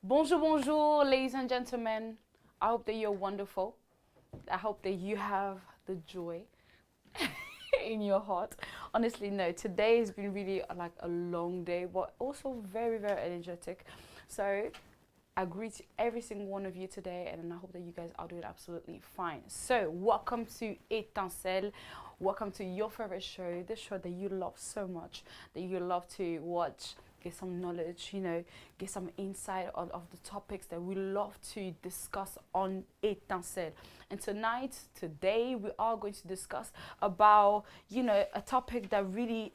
Bonjour, bonjour, ladies and gentlemen. I hope that you're wonderful. I hope that you have the joy in your heart. Honestly, no, today has been really like a long day, but also very, very energetic. So I greet every single one of you today, and I hope that you guys are doing absolutely fine. So welcome to Étincelle. Welcome to your favorite show, the show that you love so much, that you love to watch, get some knowledge, you know, get some insight of the topics that we love to discuss on Étincelle. And today, we are going to discuss about, you know, a topic that really,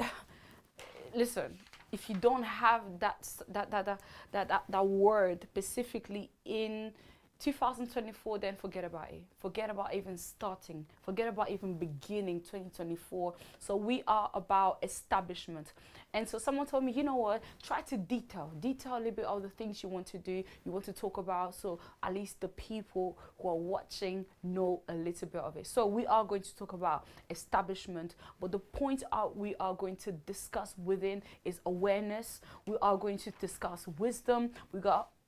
listen, if you don't have that word specifically in 2024, then forget about it. Forget about even starting. Forget about even beginning 2024. So we are about establishment. And so someone told me, you know what, try to detail a little bit of the things you want to do, you want to talk about, so at least the people who are watching know a little bit of it. So we are going to talk about establishment, but the point we are going to discuss within is awareness. We are going to discuss wisdom. We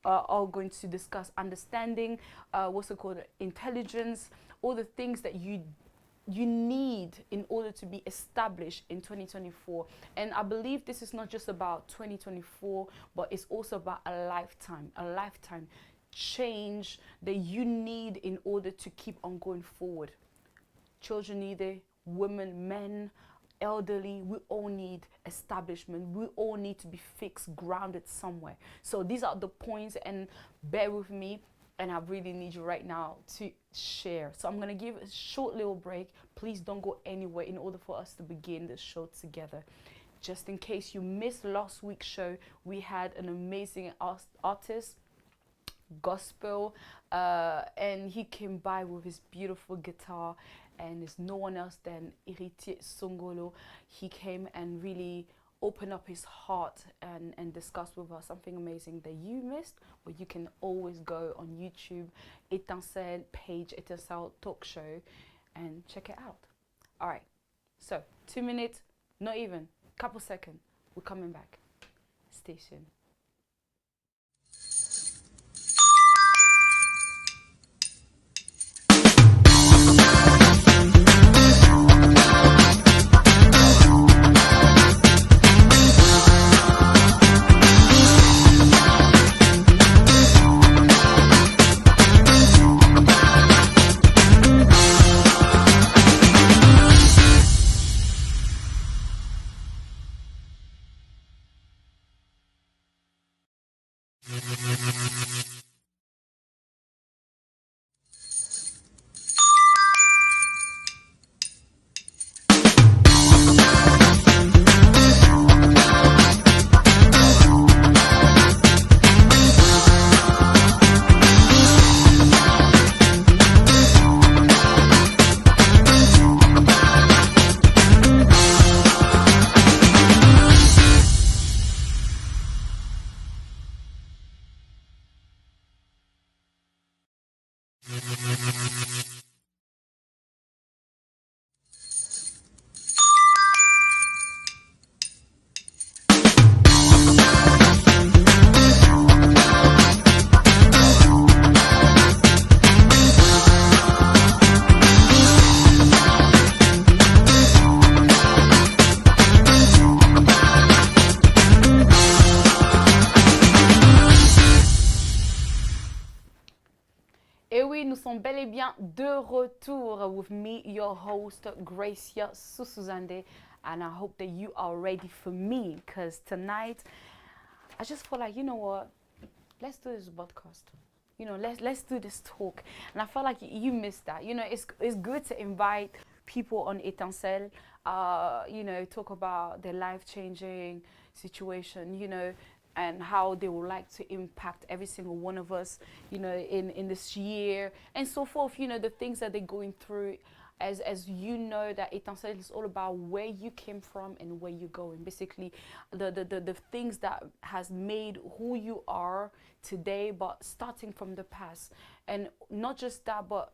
are going to discuss understanding, what's it called, intelligence, all the things that you need in order to be established in 2024. And I believe this is not just about 2024, but it's also about a lifetime change that you need in order to keep on going forward. Children need it, women, men, elderly, we all need establishment. We all need to be fixed, grounded somewhere. So these are the points, and bear with me, and I really need you right now to share. So I'm going to give a short little break. Please don't go anywhere in order for us to begin the show together. Just in case you missed last week's show, we had an amazing artist, gospel, and he came by with his beautiful guitar, and it's no one else than Héritier Songolo. He came and really opened up his heart and discussed with us something amazing that you missed, but you can always go on YouTube, Étincelle page, Étincelle Talk Show, and check it out. All right, so 2 minutes, not even, couple seconds, we're coming back. Stay tuned. sont bel et bien de retour with me, your host, Gracia Susuzande. And I hope that you are ready for me because tonight I just feel like, you know what? Let's do this podcast. Let's do this talk. And I felt like you missed that. It's good to invite people on Etancelle, talk about their life changing situation, and how they would like to impact every single one of us, in this year and so forth, the things that they're going through. As you know, that Etancelle is all about where you came from and where you're going. Basically, the things that has made who you are today, but starting from the past. And not just that, but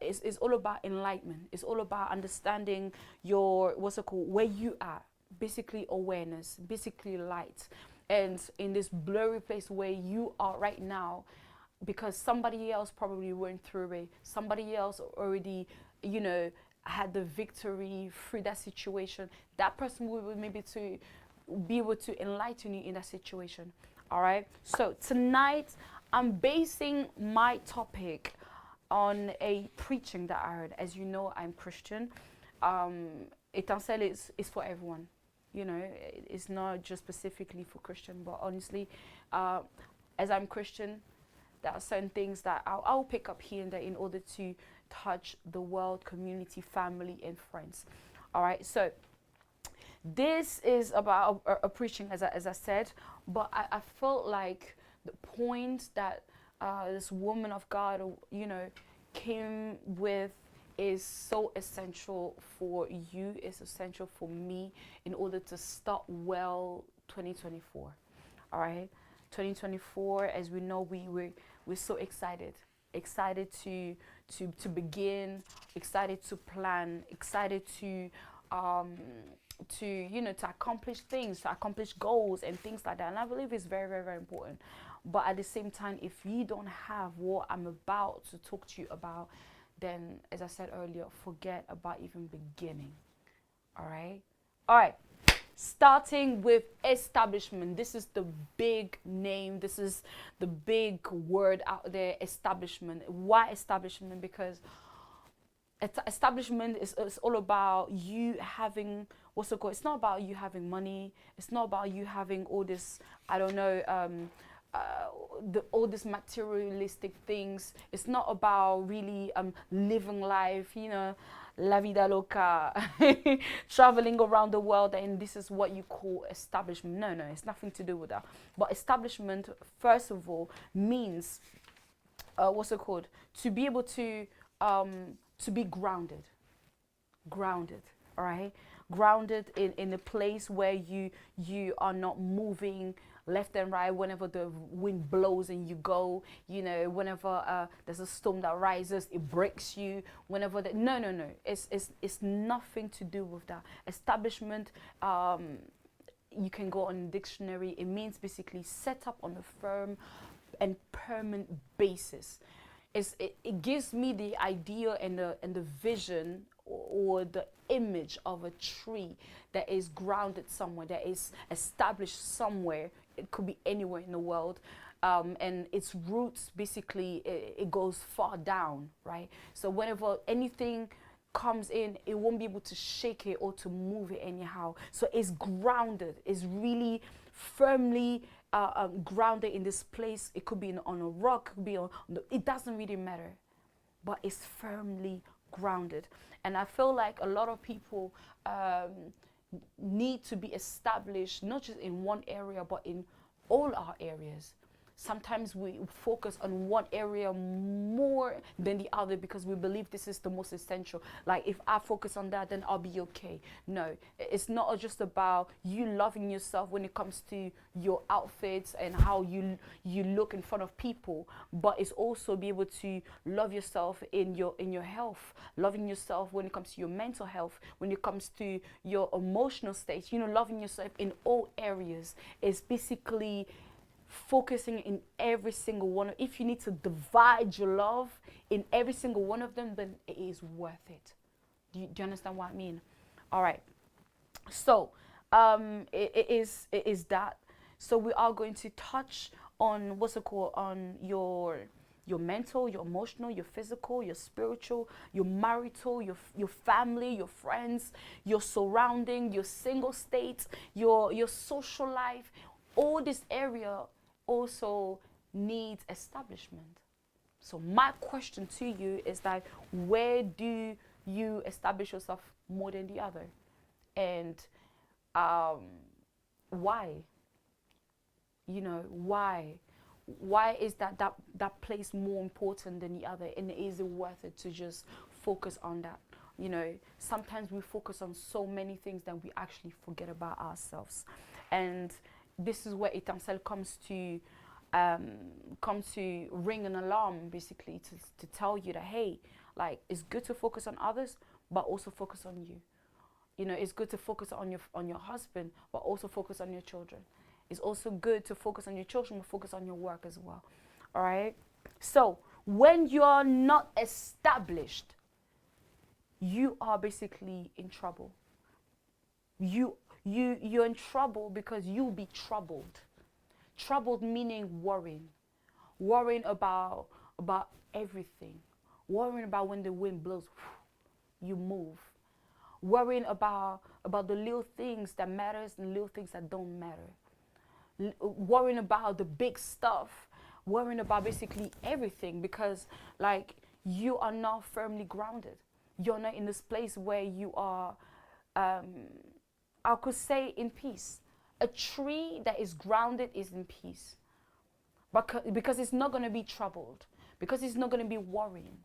it's all about enlightenment. It's all about understanding where you are. Basically awareness, basically light. And in this blurry place where you are right now, because somebody else probably went through it, somebody else already had the victory through that situation. That person will maybe to be able to enlighten you in that situation. All right. So tonight I'm basing my topic on a preaching that I heard. As you know, I'm Christian. Etancelle is for everyone. It's not just specifically for Christian, but honestly, as I'm Christian, there are certain things that I'll pick up here and there in order to touch the world, community, family, and friends. All right, so this is about a preaching, as I said, but I felt like the point that this woman of God, came with is so essential for you, is essential for me in order to start well 2024. All right, 2024, as we know, we're so excited to begin, excited to plan, excited to accomplish things, to accomplish goals and things like that. And I believe it's very, very, very important. But at the same time, if you don't have what I'm about to talk to you about, then, as I said earlier, forget about even beginning. All right. Starting with establishment. This is the big name. This is the big word out there, establishment. Why establishment? Because establishment is all about you having, what's it called? It's not about you having money. It's not about you having all this, I don't know, all these materialistic things. It's not about really living life, la vida loca, traveling around the world, and this is what you call establishment. No, it's nothing to do with that. But establishment, first of all, means to be able to be grounded, all right, grounded in a place where you are not moving left and right whenever the wind blows and you go, whenever there's a storm that rises, it breaks you, whenever no, it's nothing to do with that. Establishment, you can go on dictionary, it means basically set up on a firm and permanent basis. It gives me the idea and the vision or the image of a tree that is grounded somewhere, that is established somewhere. It could be anywhere in the world, and its roots basically it goes far down, right? So whenever anything comes in, it won't be able to shake it or to move it anyhow. So it's grounded. It's really firmly grounded in this place. It could be on a rock, it could be it doesn't really matter, but it's firmly grounded. And I feel like a lot of people need to be established, not just in one area, but in all our areas. Sometimes we focus on one area more than the other because we believe this is the most essential. Like, if I focus on that, then I'll be okay. No, it's not just about you loving yourself when it comes to your outfits and how you look in front of people, but it's also be able to love yourself in your health, loving yourself when it comes to your mental health, when it comes to your emotional state, loving yourself in all areas. It's basically focusing in every single one. If you need to divide your love in every single one of them, then it is worth it. Do you understand what I mean? All right. So it is that. So we are going to touch on on your mental, your emotional, your physical, your spiritual, your marital, your family, your friends, your surrounding, your single state, your social life. All this area also needs establishment. So my question to you is that where do you establish yourself more than the other? And why? Why? Why is that place more important than the other? And is it worth it to just focus on that? Sometimes we focus on so many things that we actually forget about ourselves. And this is where Etancel comes to ring an alarm, basically, to tell you that, hey, like, it's good to focus on others, but also focus on you. It's good to focus on your husband, but also focus on your children. It's also good to focus on your children, but focus on your work as well. All right. So when you're not established, you are basically in trouble. You're in trouble because you'll be troubled. Troubled meaning worrying about everything, worrying about when the wind blows, you move, worrying about the little things that matters and little things that don't matter, worrying about the big stuff, worrying about basically everything, because like you are not firmly grounded. You're not in this place where you are, I could say, in peace. A tree that is grounded is in peace, because it's not going to be troubled, because it's not going to be worrying,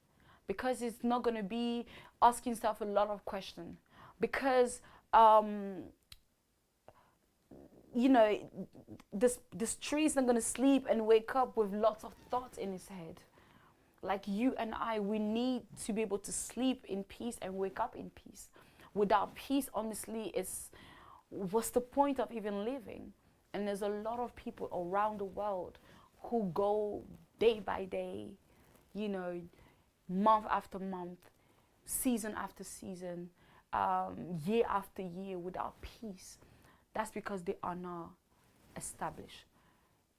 because it's not going to be asking itself a lot of questions, because this tree is not going to sleep and wake up with lots of thoughts in its head. Like you and I, we need to be able to sleep in peace and wake up in peace. Without peace, honestly, what's the point of even living? And there's a lot of people around the world who go day by day, month after month, season after season, year after year without peace. That's because they are not established.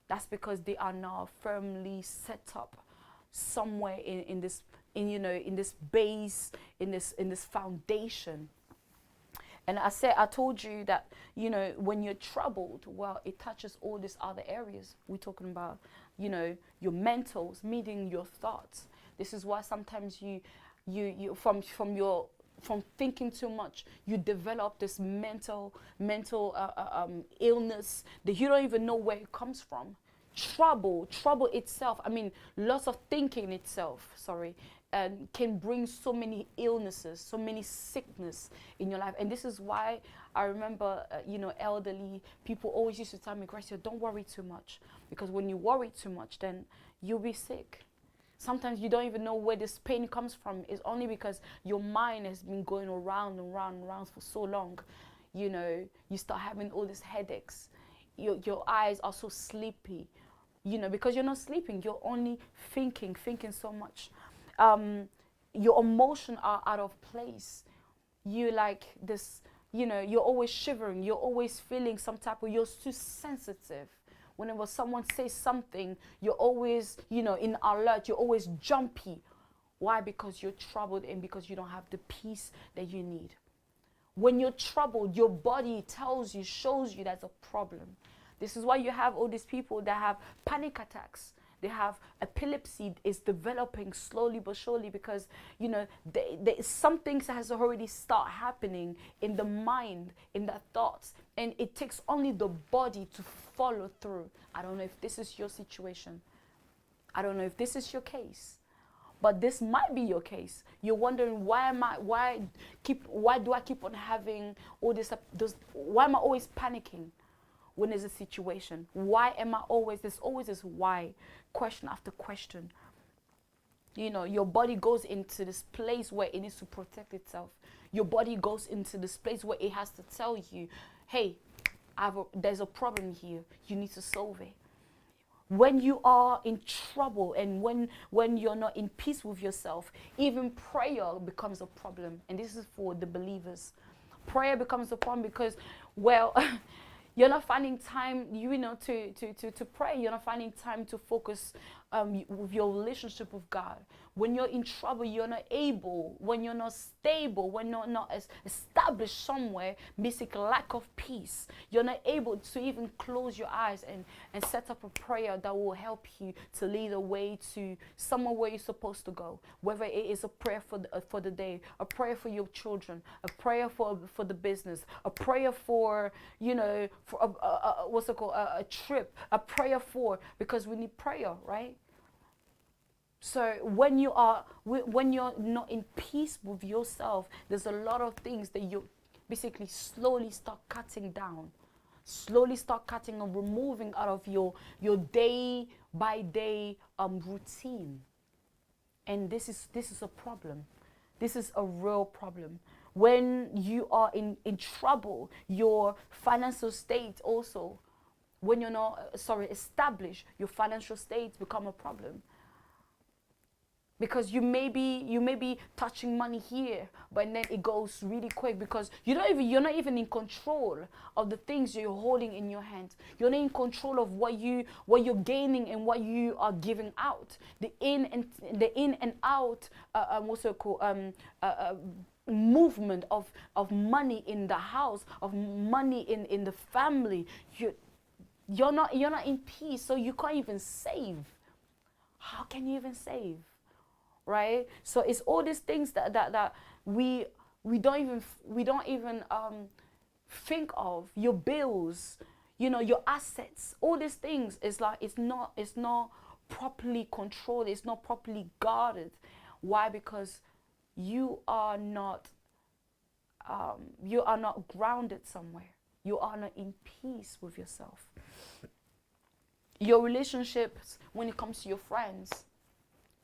That's because they are not firmly set up somewhere in this base, in this foundation. And I told you that, when you're troubled, well, it touches all these other areas. We're talking about, your mentals, meaning your thoughts. This is why sometimes you from thinking too much, you develop this mental illness that you don't even know where it comes from. Trouble itself, lots of thinking itself, can bring so many illnesses, so many sickness in your life. And this is why I remember, elderly people always used to tell me, Gracia, don't worry too much, because when you worry too much, then you'll be sick. Sometimes you don't even know where this pain comes from. It's only because your mind has been going around and round and round for so long. You start having all these headaches. Your eyes are so sleepy, because you're not sleeping. You're only thinking so much. Your emotions are out of place. You like this, you're always shivering. You're always feeling some type of, you're too sensitive. Whenever someone says something, you're always, in alert. You're always jumpy. Why? Because you're troubled and because you don't have the peace that you need. When you're troubled, your body shows you that's a problem. This is why you have all these people that have panic attacks. They have epilepsy is developing slowly but surely, because some things has already start happening in the mind, in the thoughts, and it takes only the body to follow through. I don't know if this is your situation. I don't know if this is your case, but this might be your case. You're wondering, why do I keep on having all this? Why am I always panicking when there's a situation? Why am I always? There's always this why, question after question. Your body goes into this place where it needs to protect itself. Your body goes into this place where it has to tell you, hey, there's a problem here. You need to solve it. When you are in trouble and when you're not in peace with yourself, even prayer becomes a problem. And this is for the believers. Prayer becomes a problem because, well, you're not finding time, to pray. You're not finding time to focus with your relationship with God. When you're in trouble, you're not able, when you're not stable, when you're not established somewhere, basically lack of peace, you're not able to even close your eyes and set up a prayer that will help you to lead the way to somewhere where you're supposed to go. Whether it is a prayer for the day, a prayer for your children, a prayer for the business, a prayer for, for what's it called, a trip, a prayer for, because we need prayer, right? So when you're not in peace with yourself, there's a lot of things that you basically slowly start cutting down, slowly start cutting and removing out of your day by day routine. And this is a problem. This is a real problem. When you are in trouble, your financial state also, when you're not established, your financial state become a problem. Because you may be touching money here, but then it goes really quick because you're not even in control of the things you're holding in your hands. You're not in control of what you're gaining and what you are giving out. The in and out what's it called, movement of money in the house, of money in the family. You're not in peace, so you can't even save. How can you even save? Right? So it's all these things that we don't even think of. Your bills, your assets, all these things is like it's not properly controlled, it's not properly guarded. Why? Because you are not grounded somewhere. You are not in peace with yourself. Your relationships, when it comes to your friends,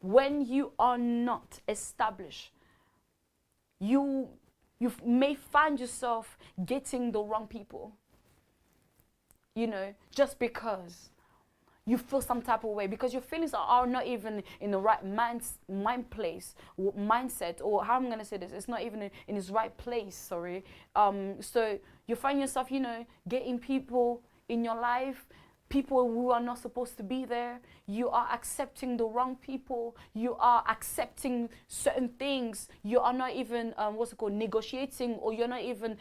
when you are not established, you may find yourself getting the wrong people, just because you feel some type of way, because your feelings are not even in the right mindset, or how I'm going to say this, it's not even in its right place, sorry. So you find yourself, getting people in your life, people who are not supposed to be there. You are accepting the wrong people. You are accepting certain things. You are not even, negotiating, or you're not even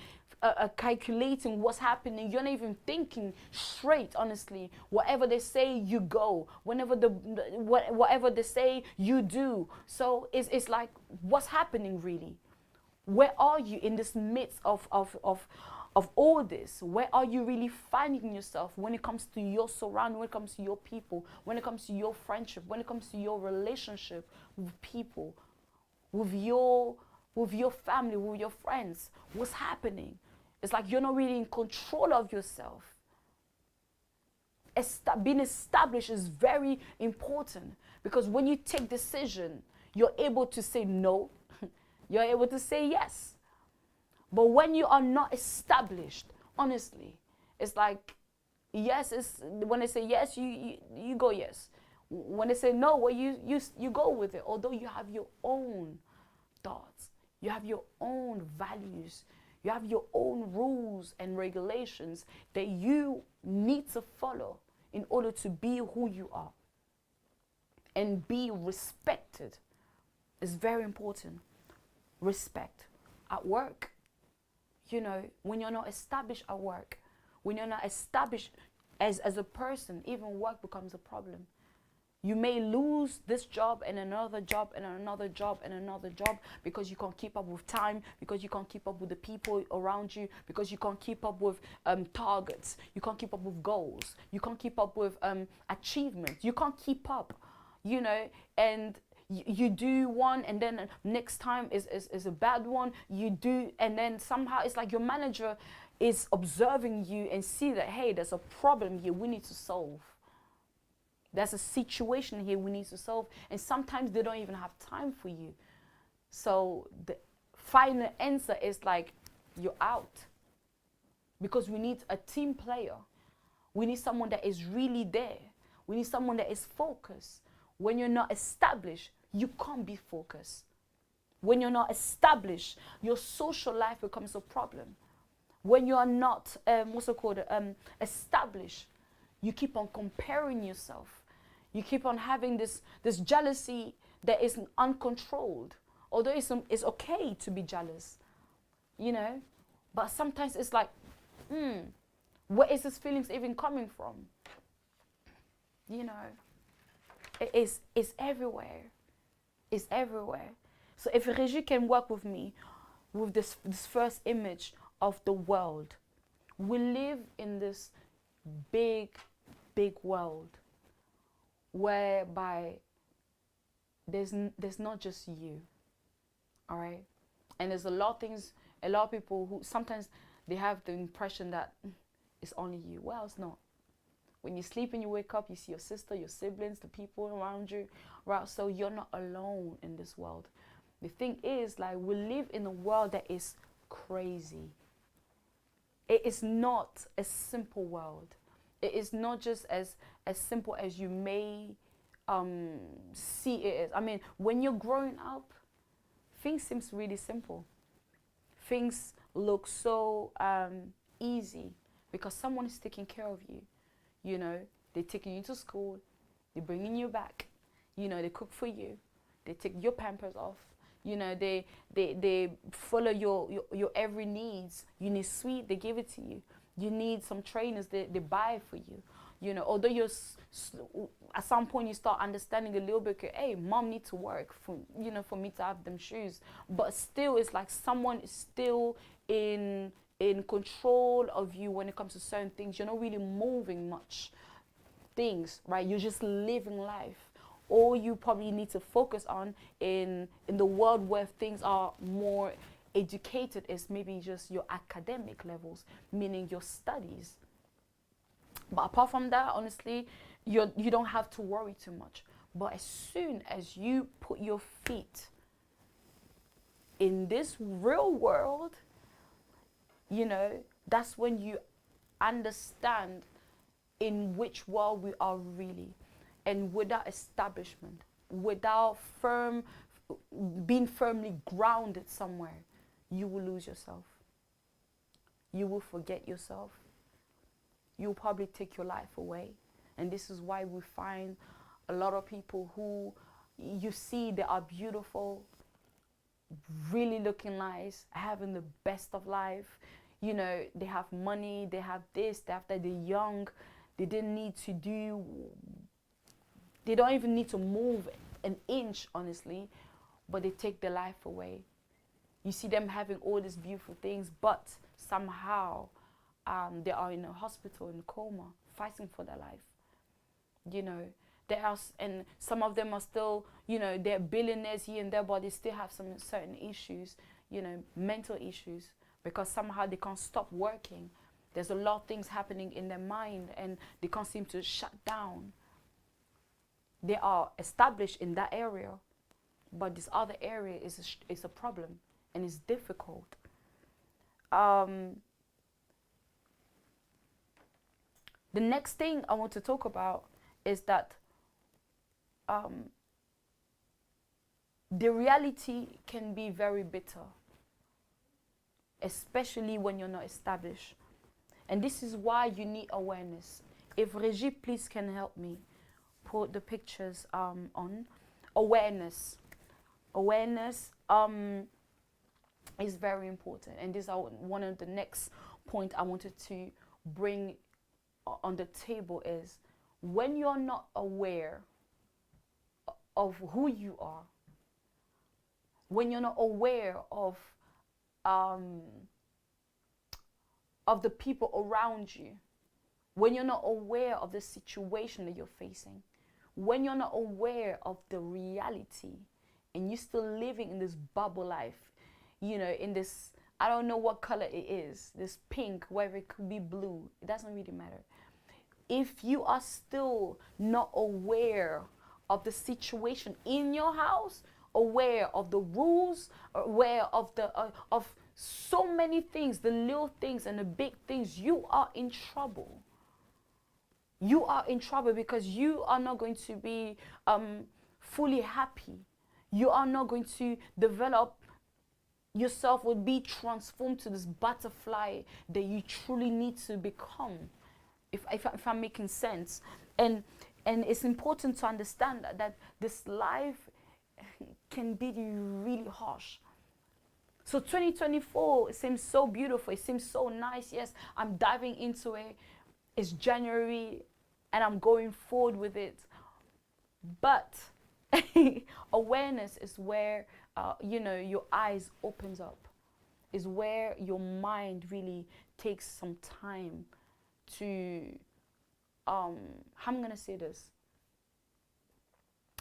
calculating what's happening. You're not even thinking straight, honestly. Whatever they say, you go. Whatever they say, you do. So it's like, what's happening really? Where are you in this midst of all this? Where are you really finding yourself when it comes to your surrounding, when it comes to your people, when it comes to your friendship, when it comes to your relationship with people, with your family, with your friends? What's happening? It's like you're not really in control of yourself. Being established is very important, because when you take decision, you're able to say no, you're able to say yes. But when you are not established, honestly, it's like, yes, when they say yes, you go yes. When they say no, well, you go with it. Although you have your own thoughts, you have your own values, you have your own rules and regulations that you need to follow in order to be who you are and be respected. It's very important. Respect at work. When you're not established at work, when you're not established as a person, even work becomes a problem. You may lose this job and another job and another job and another job, because you can't keep up with time, because you can't keep up with the people around you, because you can't keep up with targets, you can't keep up with goals, you can't keep up with achievements, you can't keep up, and you do one, and then next time is a bad one. You do, and then somehow it's like your manager is observing you and see that, hey, there's a problem here we need to solve. There's a situation here we need to solve. And sometimes they don't even have time for you. So the final answer is like, you're out. Because we need a team player. We need someone that is really there. We need someone that is focused. When you're not established, you can't be focused. When you're not established, your social life becomes a problem. When you are not established, you keep on comparing yourself. You keep on having this jealousy that is uncontrolled. Although it's okay to be jealous, you know, but sometimes it's like, where is this feelings even coming from? You know, it's everywhere. It's everywhere. So if Reggie can work with me with this first image of the world, we live in this big world whereby there's not just you, all right? And there's a lot of things, a lot of people who sometimes they have the impression that it's only you. Well, it's not. When you sleep and you wake up, you see your sister, your siblings, the people around you, right? So you're not alone in this world. The thing is, like, we live in a world that is crazy. It is not a simple world. It is not just as simple as you may see it as. I mean, when you're growing up, things seems really simple. Things look so easy because someone is taking care of you. You know, they're taking you to school, they're bringing you back. You know, they cook for you, they take your pampers off. You know, they follow your every needs. You need sweet, they give it to you. You need some trainers, they buy it for you. You know, although you're at some point you start understanding a little bit, hey, mom needs to work for, you know, for me to have them shoes. But still, it's like someone is still in control of you when it comes to certain things. You're not really moving much things, right? You're just living life. All you probably need to focus on in the world where things are more educated is maybe just your academic levels, meaning your studies. But apart from that, honestly, you don't have to worry too much. But as soon as you put your feet in this real world, you know, that's when you understand in which world we are really. And without establishment, without being firmly grounded somewhere, you will lose yourself. You will forget yourself. You'll probably take your life away. And this is why we find a lot of people who you see they are beautiful, really looking nice, having the best of life. You know, they have money, they have this, they have that, they're young, they didn't need to do, they don't even need to move an inch, honestly, but they take their life away. You see them having all these beautiful things, but somehow they are in a hospital, in a coma, fighting for their life. You know, and some of them are still, you know, they're billionaires here and there, but they still have some certain issues, you know, mental issues, because somehow they can't stop working. There's a lot of things happening in their mind and they can't seem to shut down. They are established in that area, but this other area is a problem and it's difficult. The next thing I want to talk about is that the reality can be very bitter, especially when you're not established. And this is why you need awareness. If Reggie, please can help me put the pictures on. Awareness is very important, and this is one of the next point I wanted to bring on the table is when you're not aware of who you are, when you're not aware of the people around you, when you're not aware of the situation that you're facing, when you're not aware of the reality, and you're still living in this bubble life, you know, in this, I don't know what color it is, this pink, whether it could be blue, it doesn't really matter. If you are still not aware of the situation in your house, aware of the rules, aware of of so many things, the little things and the big things, you are in trouble. You are in trouble because you are not going to be fully happy. You are not going to develop yourself, will be transformed to this butterfly that you truly need to become. If I'm making sense. And And it's important to understand that this life can be really harsh. So 2024 seems so beautiful. It seems so nice. Yes, I'm diving into it. It's January and I'm going forward with it. But awareness is where, your eyes opens up. Is where your mind really takes some time to, how I'm going to say this.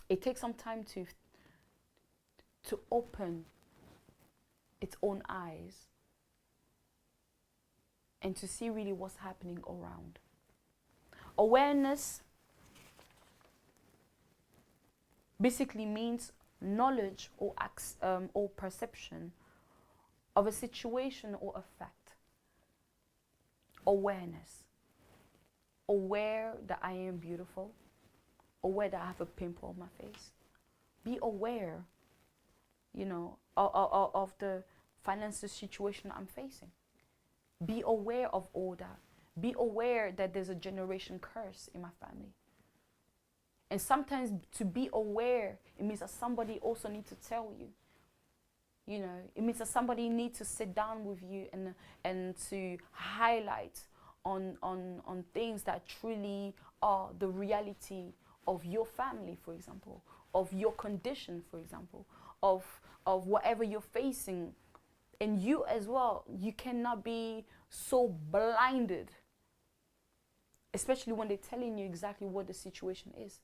It takes some time to open its own eyes and to see really what's happening around. Awareness basically means knowledge or perception of a situation or a fact. Awareness. Aware that I am beautiful. Aware that I have a pimple on my face. Be aware, of the financial situation I'm facing. Be aware of all that. Be aware that there's a generation curse in my family. And sometimes to be aware, it means that somebody also needs to tell you. It means that somebody needs to sit down with you and to highlight on things that truly are the reality of your family, for example, of your condition, for example, of whatever you're facing. And you as well, you cannot be so blinded, especially when they're telling you exactly what the situation is.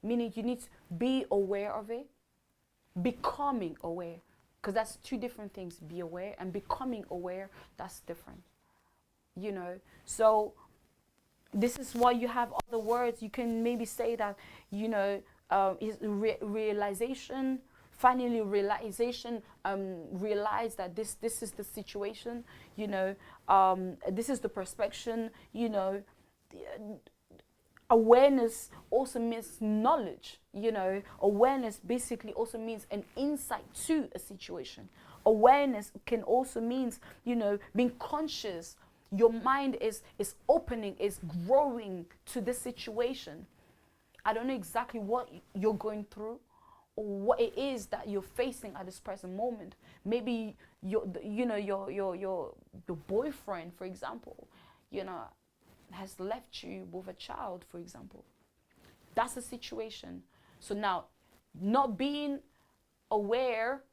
Meaning you need to be aware of it, becoming aware, because that's two different things. Be aware and becoming aware, that's different. So this is why you have other words. You can maybe say that, is realization, finally realization, realize that this is the situation, this is the perspective, awareness also means knowledge, awareness basically also means an insight to a situation. Awareness can also means, being conscious. Your mind is opening, is growing to this situation. I don't know exactly what you're going through or what it is that you're facing at this present moment. Maybe your boyfriend, for example, has left you with a child, for example. That's a situation. So now, not being aware,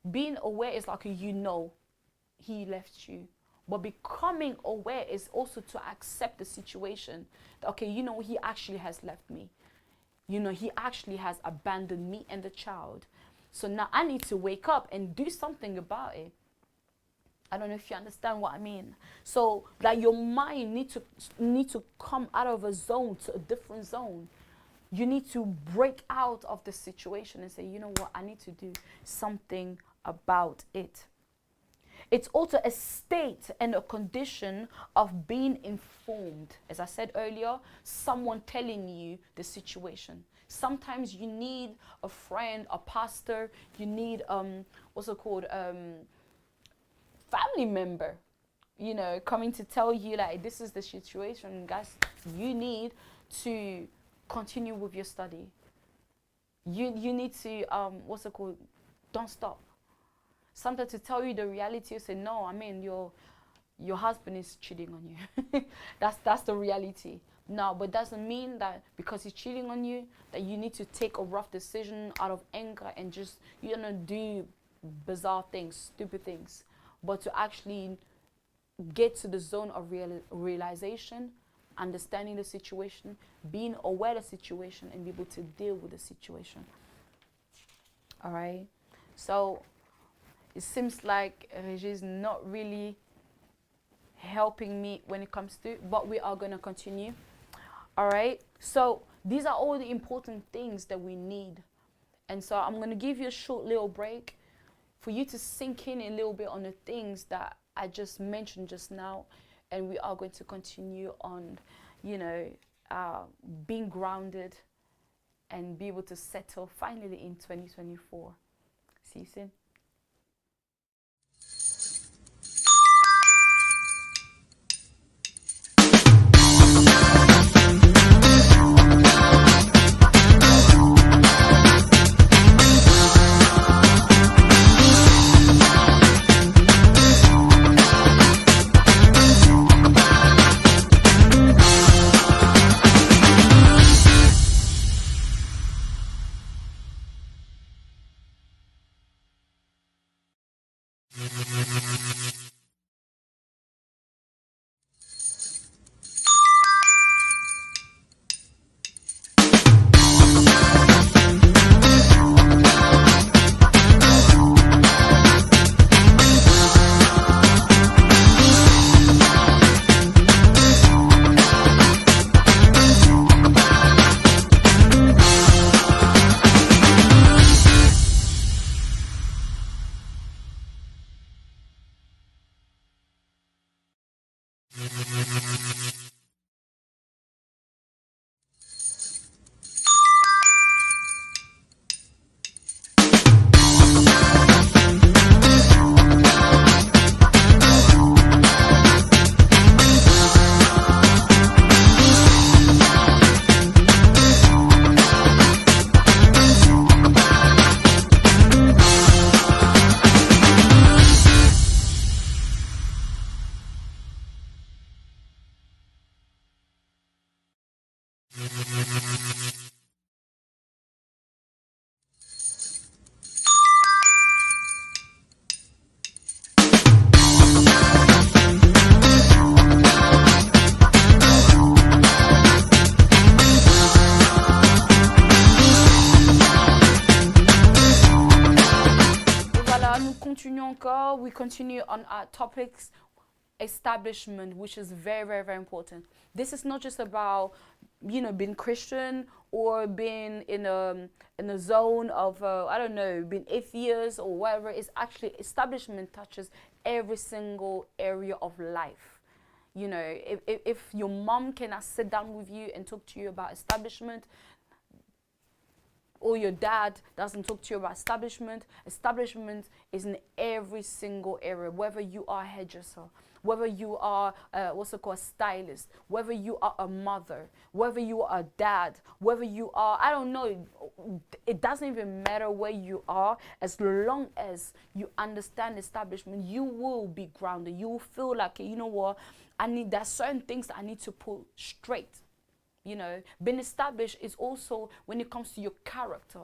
being aware is like he left you. But becoming aware is also to accept the situation. Okay, he actually has left me. He actually has abandoned me and the child. So now I need to wake up and do something about it. I don't know if you understand what I mean. So like your mind need to come out of a zone to a different zone. You need to break out of the situation and say, you know what, I need to do something about it. It's also a state and a condition of being informed. As I said earlier, someone telling you the situation. Sometimes you need a friend, a pastor, you need, family member, coming to tell you like, this is the situation, guys, you need to continue with your study. You need to, don't stop. Sometimes to tell you the reality, you say, no, your husband is cheating on you. That's the reality. No, but doesn't mean that because he's cheating on you, that you need to take a rough decision out of anger and just, do bizarre things, stupid things. But to actually get to the zone of realization, understanding the situation, being aware of the situation, and be able to deal with the situation. All right? So it seems like Reggie is not really helping me when it comes to it, but we are going to continue. All right? So these are all the important things that we need. And so I'm going to give you a short little break for you to sink in a little bit on the things that I just mentioned just now. And we are going to continue on, being grounded and be able to settle finally in 2024. See you soon. Voilà, nous continuons encore. We continue on our topics establishment, which is very, very, very important. This is not just about, being Christian or being in a zone of I don't know, being atheist or whatever. It's actually establishment touches every single area of life. If your mom cannot sit down with you and talk to you about establishment, or your dad doesn't talk to you about establishment, establishment is in every single area, whether you are a hairdresser, whether you are what's it called, a stylist, whether you are a mother, whether you are a dad, whether you are, I don't know, it doesn't even matter where you are. As long as you understand establishment, you will be grounded. You will feel like, you know what, there's certain things that I need to put straight. Being established is also when it comes to your character.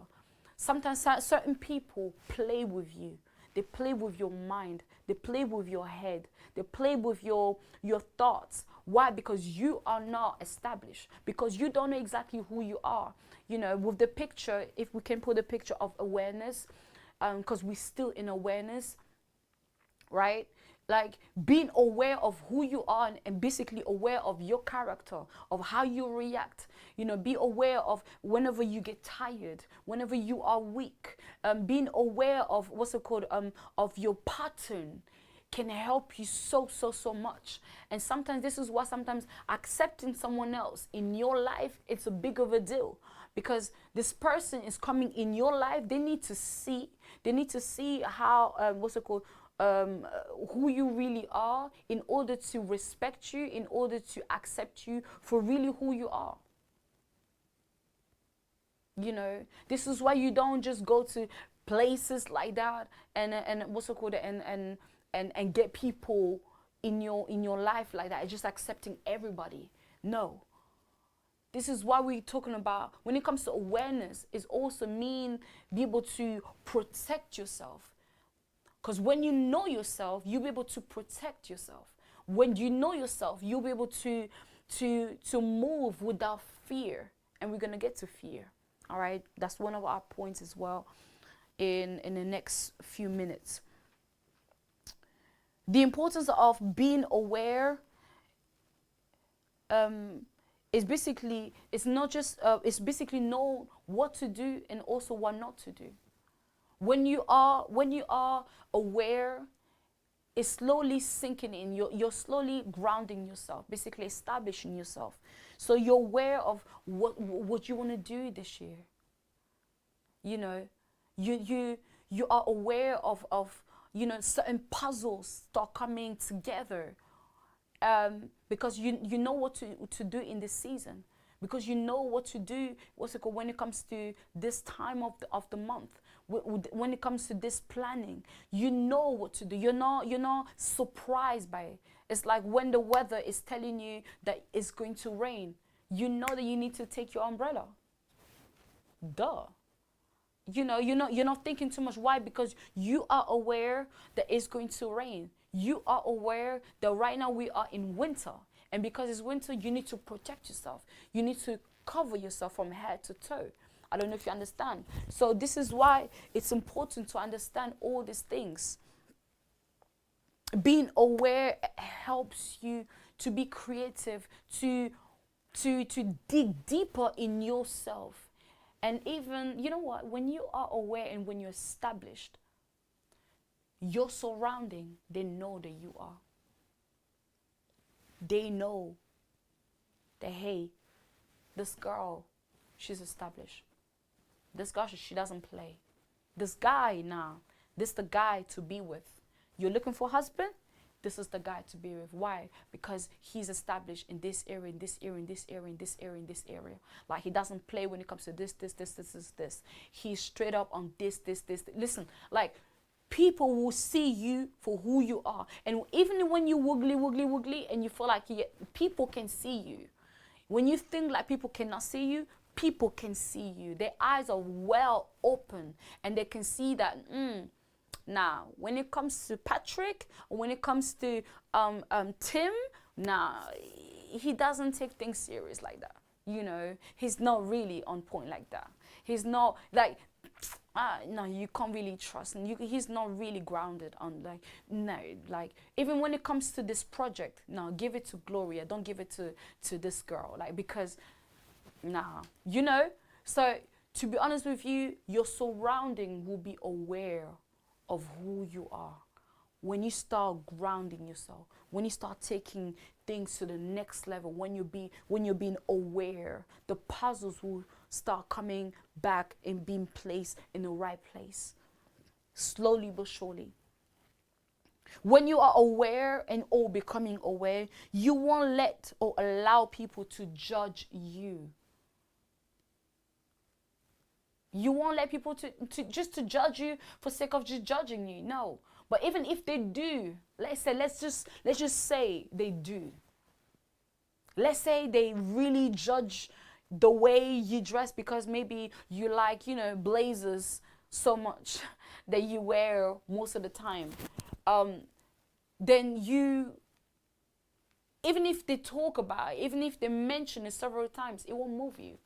Sometimes certain people play with you. They play with your mind. They play with your head. They play with your thoughts. Why? Because you are not established. Because you don't know exactly who you are. With the picture, if we can put a picture of awareness, because we're still in awareness, right? Like being aware of who you are and basically aware of your character, of how you react. Be aware of whenever you get tired, whenever you are weak. Being aware of what's it called, of your pattern can help you so much. And sometimes this is why sometimes accepting someone else in your life, it's a big of a deal. Because this person is coming in your life, they need to see how, what's it called, who you really are, in order to respect you, in order to accept you for really who you are. This is why you don't just go to places like that and what's it called, and get people in your life like that, just accepting everybody. No. This is why we're talking about, when it comes to awareness, is also be able to protect yourself. Because when you know yourself, you'll be able to protect yourself. When you know yourself, you'll be able to move without fear. And we're going to get to fear. All right? That's one of our points as well in the next few minutes. The importance of being aware is basically, it's not just, it's basically know what to do and also what not to do. When you are aware, it's slowly sinking in. You're slowly grounding yourself, basically establishing yourself. So you're aware of what you want to do this year. You are aware of certain puzzles start coming together, because you know what to do in this season. Because you know what to do, what's it called, when it comes to this time of the month. When it comes to this planning, you know what to do. You're not surprised by it. It's like when the weather is telling you that it's going to rain, you know that you need to take your umbrella. Duh. You're not thinking too much. Why? Because you are aware that it's going to rain. You are aware that right now we are in winter. And because it's winter, you need to protect yourself. You need to cover yourself from head to toe. I don't know if you understand. So this is why it's important to understand all these things. Being aware helps you to be creative, to dig deeper in yourself. And even, you know what, when you are aware and when you're established, your surrounding, they know that you are. they know that, hey, this girl, she's established. This girl, she doesn't play. This guy now, this the guy to be with. You're looking for a husband? This is the guy to be with. Why? Because he's established in this area, in this area, in this area, in this area, in this area. Like, he doesn't play when it comes to this. He's straight up on this. Listen, like, people will see you for who you are. And even when you wiggly, and you feel like people can see you. When you think like people cannot see you, people can see you. Their eyes are well open, and they can see that, now, when it comes to Patrick, or when it comes to Tim, he doesn't take things serious like that. You know, he's not really on point like that. He's not like, no, you can't really trust him. He's not really grounded on, like, no, like, even when it comes to this project, no, give it to Gloria. Don't give it to this girl, like, because, you know. So, to be honest with you, your surrounding will be aware of who you are. When you start grounding yourself, when you start taking things to the next level, when you're being aware, the puzzles will start coming back and being placed in the right place, slowly but surely. When you are aware and becoming aware, you won't let or allow people to judge you. You won't let people to judge you for sake of just judging you. No. But even if they do, let's just say they do. Let's say they really judge the way you dress because maybe you like, blazers so much that you wear most of the time. Then even if they talk about it, even if they mention it several times, it won't move you.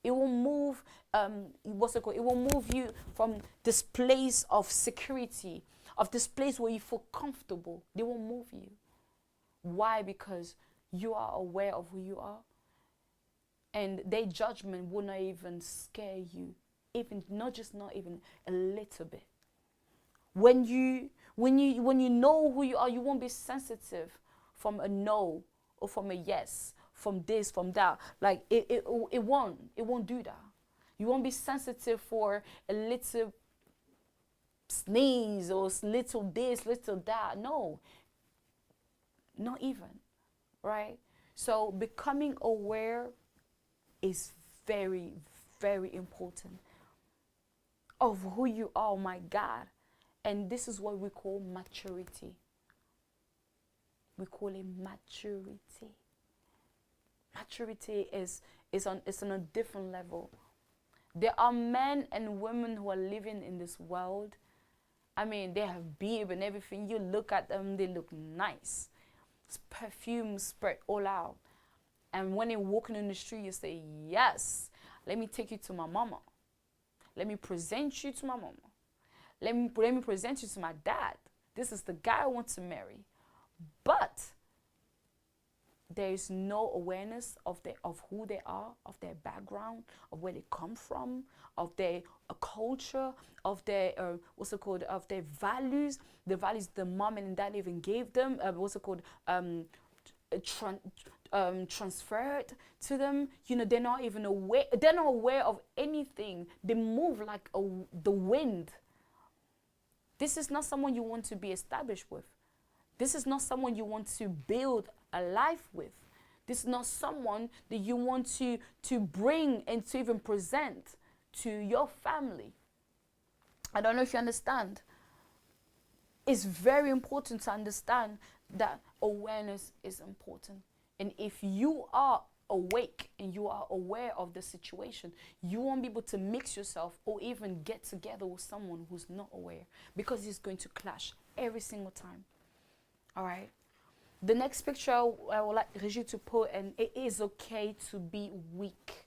It will move, It will move you from this place of security, of this place where you feel comfortable. They won't move you. Why? Because you are aware of who you are. And their judgment will not even scare you, not even a little bit. When you know who you are, you won't be sensitive from a no or from a yes, from this, from that. Like, it won't do that. You won't be sensitive for a little sneeze or little this, little that. No, not even, right? So becoming aware is very, very important of who you are, my God. And this is what we call maturity. We call it maturity. Maturity is on a different level. There are men and women who are living in this world. I mean, they have beard and everything. You look at them, they look nice. It's perfume spread all out. And when they're walking in the street, you say, yes, let me take you to my mama. Let me present you to my mama. Let me present you to my dad. This is the guy I want to marry. But there is no awareness of who they are, of their background, of where they come from, of their culture, of their of their values, the values the mom and dad even gave them, transferred to them. They're not even aware. They're not aware of anything. They move like the wind. This is not someone you want to be established with. This is not someone you want to build a life with. This is not someone that you want to bring and to even present to your family. I don't know if you understand. It's very important to understand that awareness is important. And if you are awake and you are aware of the situation, you won't be able to mix yourself or even get together with someone who's not aware, because it's going to clash every single time. All right. The next picture I would like Reggie to put, and it is okay to be weak.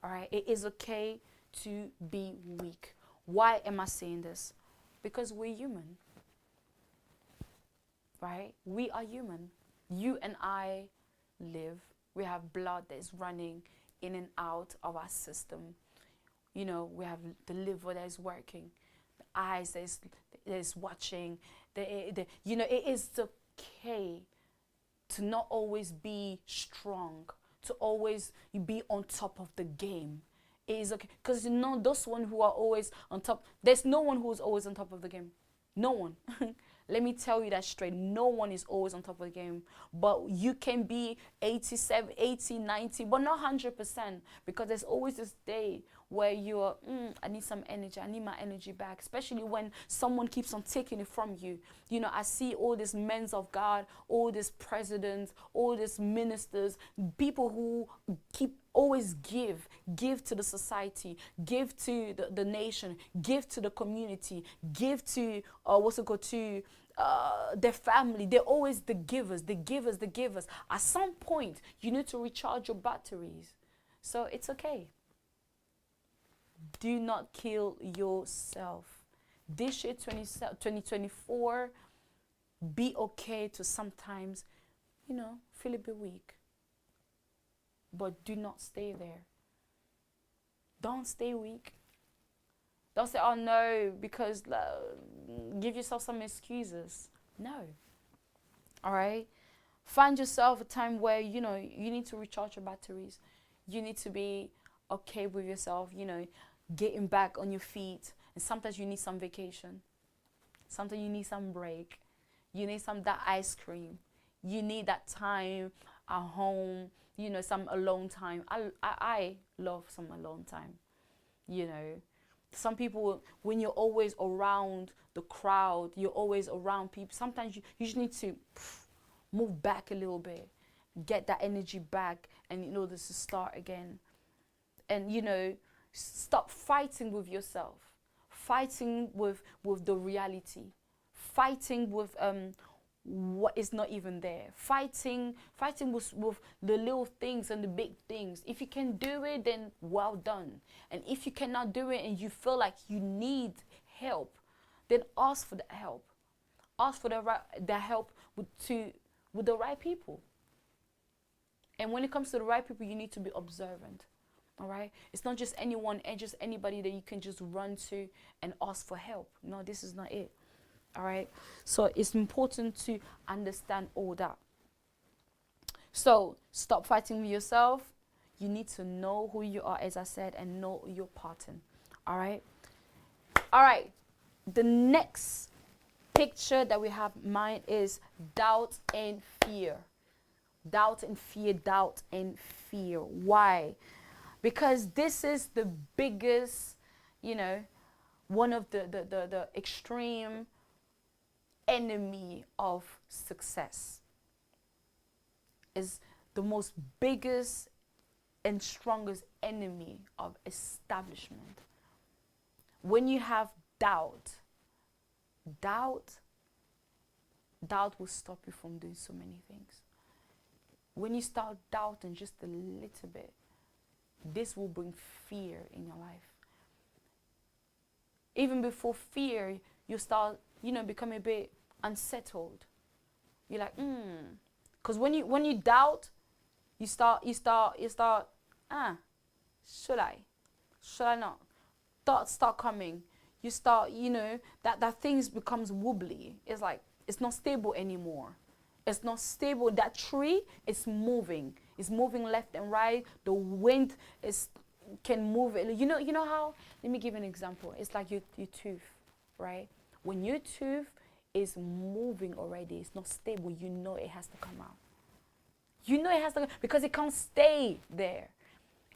All right. It is okay to be weak. Why am I saying this? Because we're human. Right? We are human. You and I live. We have blood that is running in and out of our system. We have the liver that is working, the eyes that is watching. It is okay to not always be strong, to always be on top of the game. It is okay, because those one who are always on top, there's no one who is always on top of the game. No one. Let me tell you that straight. No one is always on top of the game. But you can be 87, 80, 90, but not 100%. Because there's always this day where you're, I need some energy. I need my energy back. Especially when someone keeps on taking it from you. You know, I see all these men of God, all these presidents, all these ministers, people who keep always give to the society, give to the nation, give to the community, give to their family. They're always the givers. At some point you need to recharge your batteries, so it's okay. Do not kill yourself. This year 2024, be okay to sometimes feel a bit weak. But do not stay there. Don't stay weak. Don't say, oh no, because give yourself some excuses. No. All right? Find yourself a time where, you need to recharge your batteries. You need to be okay with yourself, getting back on your feet. And sometimes you need some vacation. Sometimes you need some break. You need that ice cream. You need that time at home. Some alone time. I love some alone time. Some people, when you're always around the crowd, you're always around people, sometimes you just need to move back a little bit, get that energy back, and this to start again. And stop fighting with yourself, fighting with the reality, fighting with what is not even there, fighting with the little things and the big things. If you can do it, then well done. And if you cannot do it and you feel like you need help, then ask for the help. Ask for the help with the right people. And when it comes to the right people, you need to be observant. All right? It's not just anyone and just anybody that you can just run to and ask for help. No, this is not it. All right, so it's important to understand all that. So stop fighting with yourself. You need to know who you are, as I said, and know your pattern. All right. The next picture that we have in mind is doubt and fear. Doubt and fear. Why? Because this is the biggest, one of the extreme enemy of success. Is the most biggest and strongest enemy of establishment. When you have doubt will stop you from doing so many things. When you start doubting just a little bit, this will bring fear in your life. Even before fear, you start becoming a bit unsettled. You're like, because when you doubt, you start, should I not? Thoughts start coming. You start, that things becomes wobbly. It's like, it's not stable anymore. It's not stable. That tree is moving. It's moving left and right. The wind can move it. You know how, let me give you an example. It's like your tooth, right? When your tooth is moving already, it's not stable, it has to come out. It has to, because it can't stay there.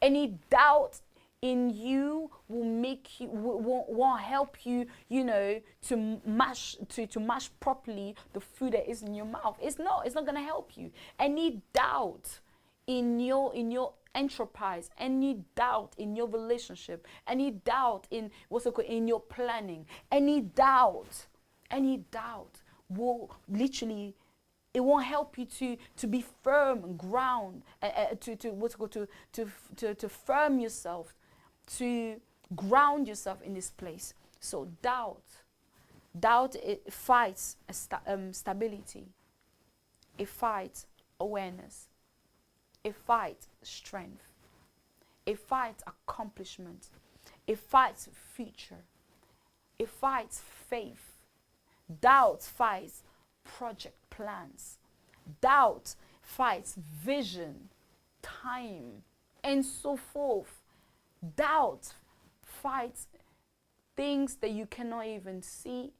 Any doubt in you will make you, won't help you, to mash properly the food that is in your mouth. It's not gonna help you. Any doubt in your enterprise, any doubt in your relationship, any doubt in in your planning, any doubt will literally, it won't help you to be firm and ground, to firm yourself, to ground yourself in this place. So doubt it fights stability, it fights awareness, it fights strength, it fights accomplishment, it fights future, it fights faith. Doubt fights project plans. Doubt fights vision, time, and so forth. Doubt fights things that you cannot even see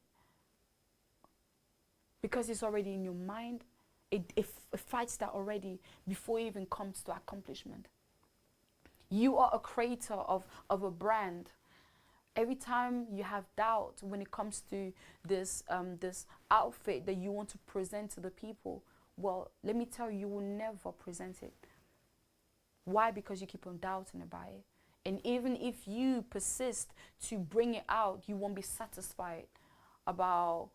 because it's already in your mind. It fights that already before it even comes to accomplishment. You are a creator of a brand. Every time you have doubt when it comes to this outfit that you want to present to the people, well, let me tell you, you will never present it. Why? Because you keep on doubting about it. And even if you persist to bring it out, you won't be satisfied about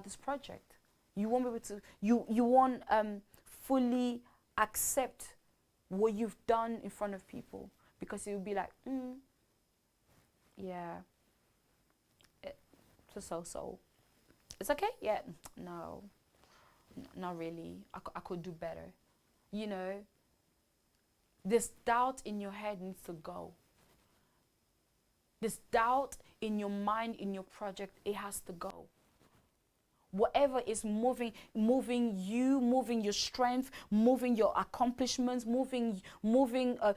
this project. You won't be able to, you won't fully accept what you've done in front of people, because it will be like, yeah, so. It's okay? Yeah, no, not really. I could do better. You know, this doubt in your head needs to go. This doubt in your mind, in your project, it has to go. Whatever is moving you, moving your strength, moving your accomplishments,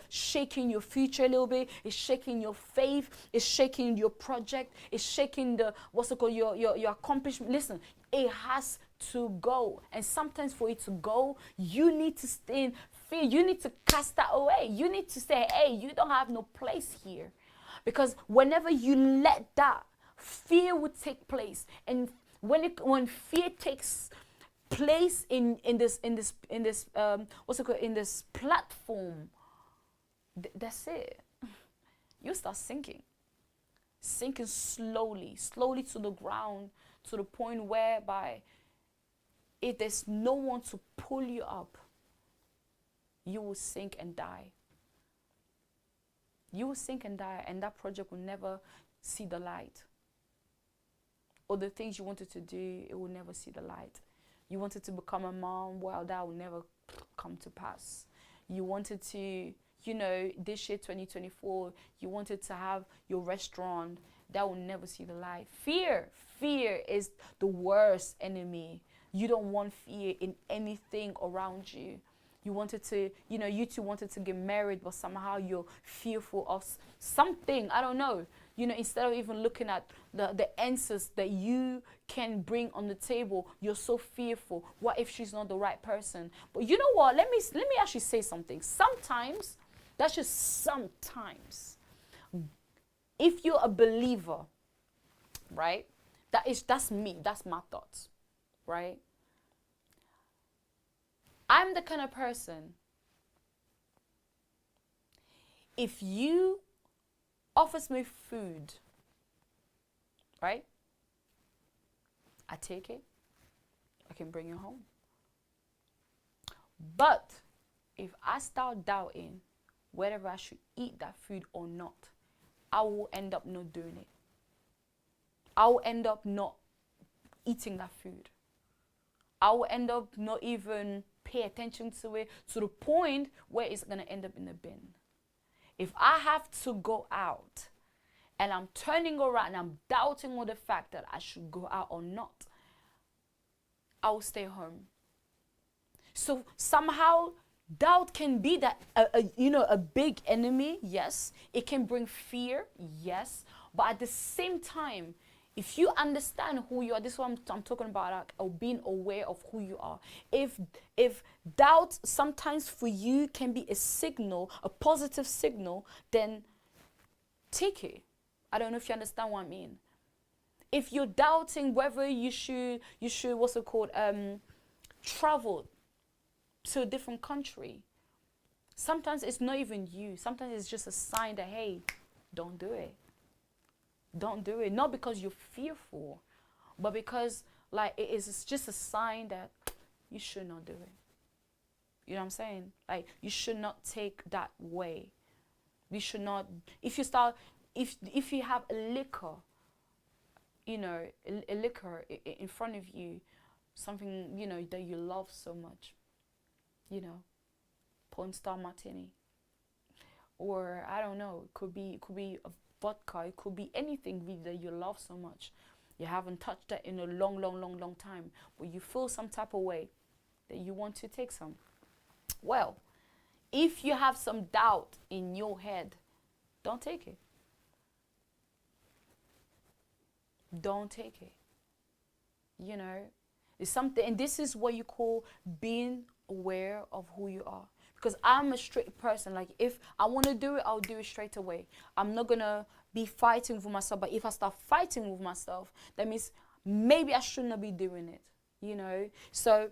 shaking your future a little bit, it's shaking your faith, it's shaking your project, it's shaking your accomplishment. Listen, it has to go. And sometimes for it to go, you need to stay in fear. You need to cast that away. You need to say, hey, you don't have no place here. Because whenever you let that, fear would take place. And when fear takes place in this platform, that's it. You start sinking slowly to the ground, to the point whereby if there's no one to pull you up, you will sink and die. You will sink and die, and that project will never see the light. Or the things you wanted to do, it will never see the light. You wanted to become a mom, well, that will never come to pass. You wanted to, this year, 2024, you wanted to have your restaurant, that will never see the light. Fear is the worst enemy. You don't want fear in anything around you. You wanted to, you two wanted to get married, but somehow you're fearful of something, I don't know. Instead of even looking at the answers that you can bring on the table, you're so fearful. What if she's not the right person? But you know what? Let me actually say something. Sometimes, that's just sometimes, if you're a believer, right? That's me. That's my thoughts, right? I'm the kind of person, if you offers me food, right? I take it. I can bring it home. But if I start doubting whether I should eat that food or not, I will end up not doing it. I will end up not eating that food. I will end up not even pay attention to it, to the point where it's going to end up in the bin. If I have to go out and I'm turning around and I'm doubting on the fact that I should go out or not, I will stay home. So somehow doubt can be that a big enemy. Yes, it can bring fear. Yes, but at the same time, if you understand who you are, this is what I'm talking about, like, being aware of who you are. If doubt sometimes for you can be a signal, a positive signal, then take it. I don't know if you understand what I mean. If you're doubting whether you should travel to a different country, sometimes it's not even you. Sometimes it's just a sign that, hey, don't do it. Don't do it. Not because you're fearful, but because it is just a sign that you should not do it. You know what I'm saying? Like, you should not take that way. You should not, if you have a liquor, a liquor in front of you, something, that you love so much, porn star martini, or I don't know, it could be a vodka, it could be anything really that you love so much. You haven't touched that in a long time, but you feel some type of way. that you want to take some. Well, if you have some doubt in your head, don't take it. Don't take it. You know, it's something, and this is what you call being aware of who you are. Because I'm a straight person. Like, if I want to do it, I'll do it straight away. I'm not gonna be fighting with myself. But if I start fighting with myself, that means maybe I shouldn't be doing it. You know. So,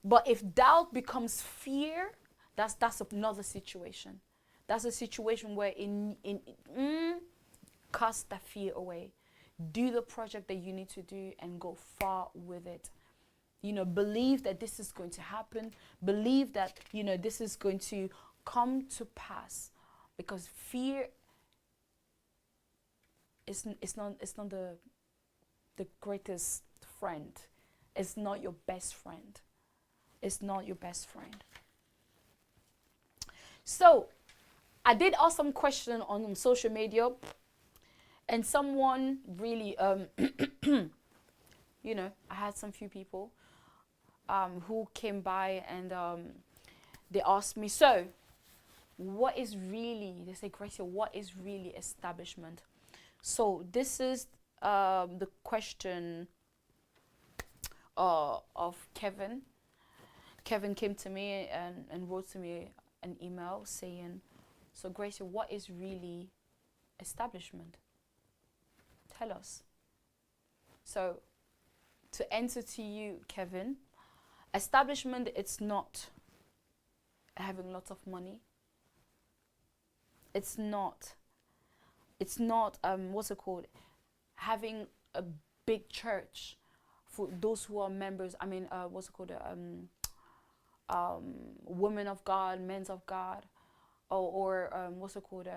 but if doubt becomes fear, that's another situation. That's a situation where cast that fear away. Do the project that you need to do and go far with it. You know, believe that this is going to happen. Believe that, you know, this is going to come to pass. Because fear is not the greatest friend. It's not your best friend. It's not your best friend. So, I did ask some question on social media, and someone really, you know, I had some few people who came by and they asked me, so what is really, they say, Gracia, what is really establishment? So this is the question of Kevin. Kevin came to me and wrote to me an email saying, so Gracia, what is really establishment? Tell us. So, to answer to you, Kevin, establishment, it's not having lots of money. It's not what's it called? Having a big church for those who are members. I mean, what's it called? Women of God, men of God, or what's it called?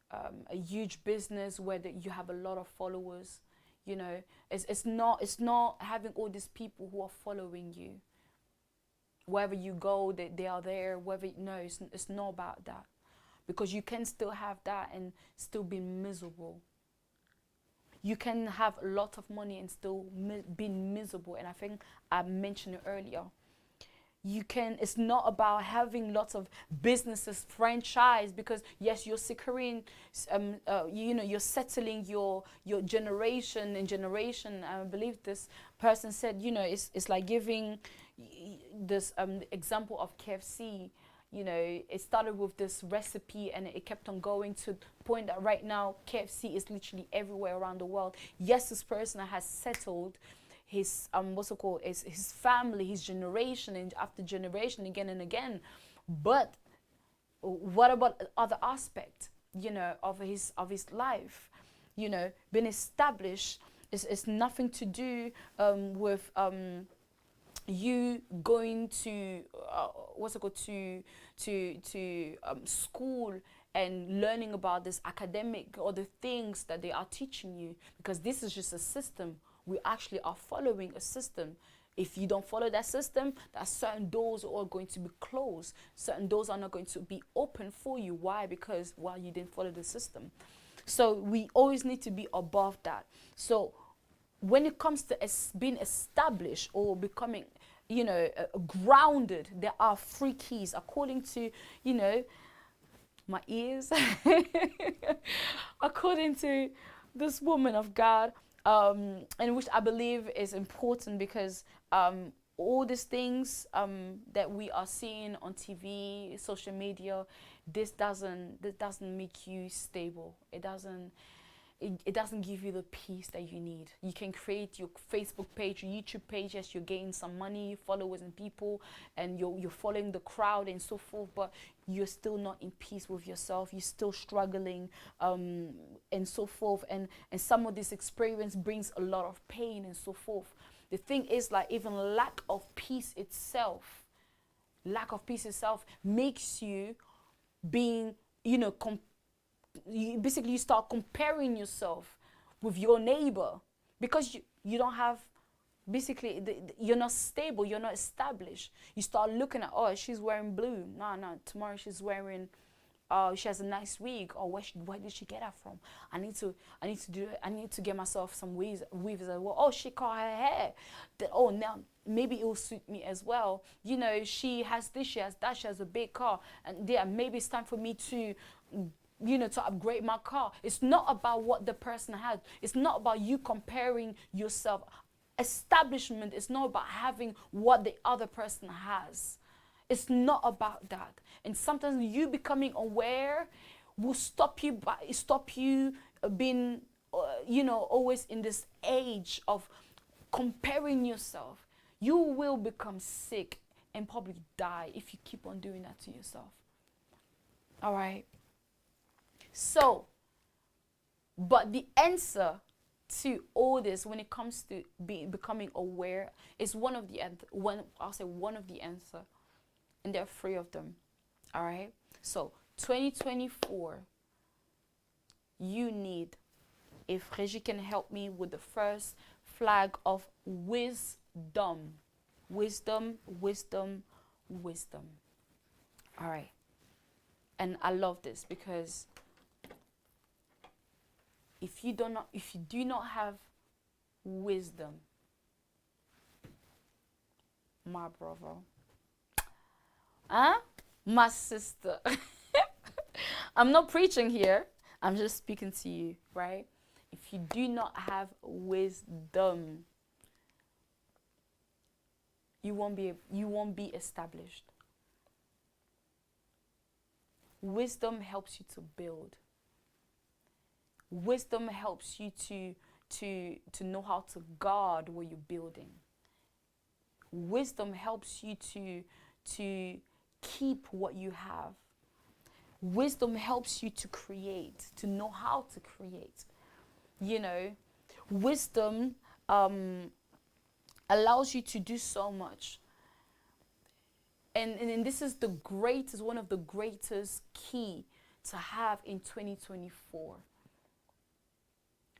A huge business where you have a lot of followers. You know, it's not having all these people who are following you. Wherever you go, they are there. It's not about that, because you can still have that and still be miserable. You can have a lot of money and still be miserable. And I think I mentioned it earlier. It's not about having lots of businesses, franchise, because yes, you're securing, you're settling your generation and generation. I believe this person said, you know, it's like giving this example of KFC. You know, it started with this recipe and it kept on going to the point that right now KFC is literally everywhere around the world. Yes, this person has settled his his family, his generation, and after generation, again and again. But what about other aspect, you know, of his life? You know, being established is nothing to do with you going to school and learning about this academic or the things that they are teaching you, because this is just a system. We actually are following a system. If you don't follow that system, there are certain doors are going to be closed. Certain doors are not going to be open for you. Why? Because, well, you didn't follow the system. So we always need to be above that. So when it comes to being established or becoming, you know, grounded, there are 3 keys according to, you know, my ears, according to this woman of God, and which I believe is important, because all these things that we are seeing on TV, social media, this doesn't make you stable. It doesn't give you the peace that you need. You can create your Facebook page, your YouTube page, yes, you're getting some money, followers and people, and you're following the crowd and so forth, but you're still not in peace with yourself. You're still struggling, and so forth. And some of this experience brings a lot of pain and so forth. The thing is, like, even lack of peace itself makes you being, you know, you start comparing yourself with your neighbor, because you don't have, basically, you're not stable, you're not established. You start looking at, oh, she's wearing blue. No, tomorrow she's wearing she has a nice wig, or where did she get that from? I need to get myself some weaves as well. Oh, she cut her hair. Oh, now maybe it will suit me as well. You know, she has this, she has that, she has a big car, and yeah, maybe it's time for me to, you know, to upgrade my car. It's not about what the person has. It's not about you comparing yourself. Establishment is not about having what the other person has. It's not about that. And sometimes you becoming aware will stop you being, you know, always in this age of comparing yourself. You will become sick and probably die if you keep on doing that to yourself. All right. So, but the answer to all this, when it comes to becoming aware, is one of the answer, and there are three of them. All right. So 2024, you need, if Reggie can help me with the first flag of wisdom. Wisdom. All right. And I love this because if you do not have wisdom, my brother, my sister, I'm not preaching here, I'm just speaking to you, right? If you do not have wisdom, you won't be established. Wisdom helps you to build. Wisdom helps you to know how to guard what you're building. Wisdom helps you to keep what you have. Wisdom helps you to create, to know how to create. You know, wisdom allows you to do so much. And this is one of the greatest key to have in 2024.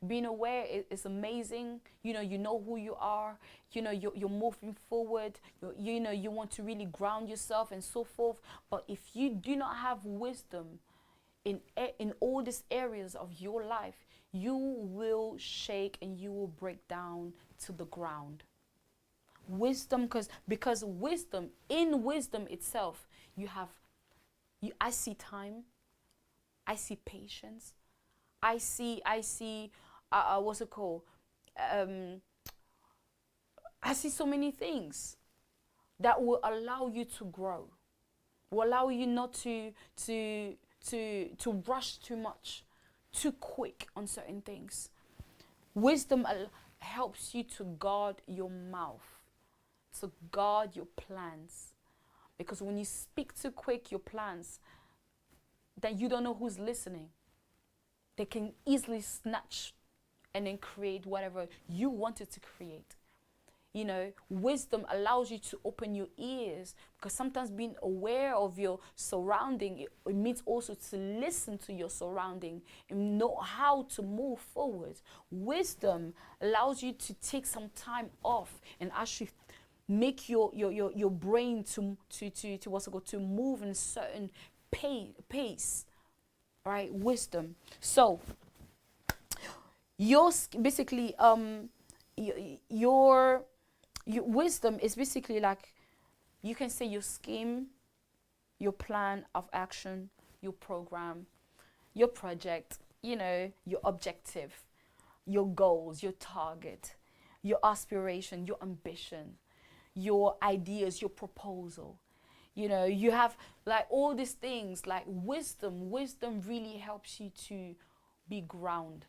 Being aware is amazing. You know who you are. You're moving forward. You want to really ground yourself and so forth. But if you do not have wisdom in all these areas of your life, you will shake and you will break down to the ground. Wisdom, because wisdom, in wisdom itself, I see time, I see patience, I see what's it called? I see so many things that will allow you to grow, will allow you not to rush too much, too quick on certain things. Wisdom helps you to guard your mouth, to guard your plans. Because when you speak too quick your plans, then you don't know who's listening. They can easily snatch and then create whatever you wanted to create. Wisdom allows you to open your ears, because sometimes being aware of your surrounding, it means also to listen to your surrounding and know how to move forward. Wisdom allows you to take some time off and actually make your brain to move in a certain pace, right? Wisdom. So your wisdom is basically like, you can say, your scheme, your plan of action, your program, your project, your objective, your goals, your target, your aspiration, your ambition, your ideas, your proposal. You have like all these things. Like wisdom really helps you to be grounded,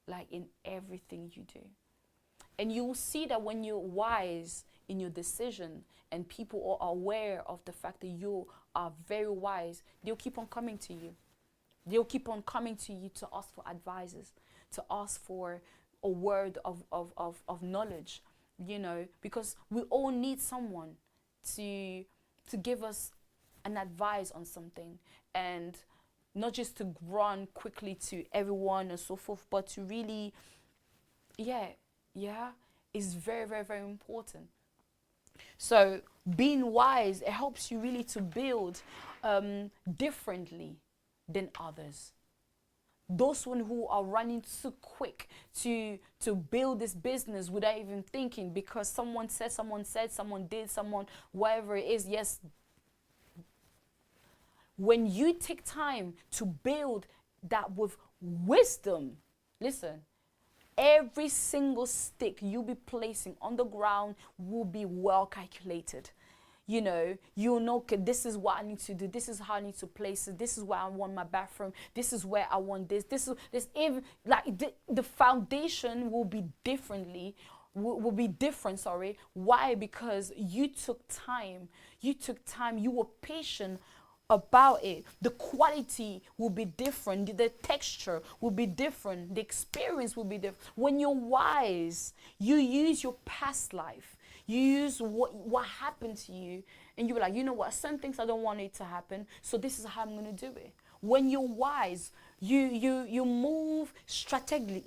like in everything you do. And you will see that when you're wise in your decision and people are aware of the fact that you are very wise, they'll keep on coming to you. They'll keep on coming to you to ask for advices, to ask for a word of knowledge, because we all need someone to give us an advice on something, and not just to run quickly to everyone and so forth, but to really, it's very, very, very important So being wise, it helps you really to build differently than others. Those one who are running too quick to build this business without even thinking, because someone said, someone did, someone, whatever it is. Yes, when you take time to build that with wisdom, listen, every single stick you'll be placing on the ground will be well calculated. You know, you'll know, okay, this is what I need to do. This is how I need to place it. This is where I want my bathroom. This is where I want this. This even like the foundation will be differently, will be different. Sorry, why? Because you took time. You took time. You were patient about it. The quality will be different, the texture will be different, the experience will be different. When you're wise, you use your past life, you use what happened to you, and you're like, you know what, some things I don't want it to happen, so this is how I'm going to do it. When you're wise, you move strategically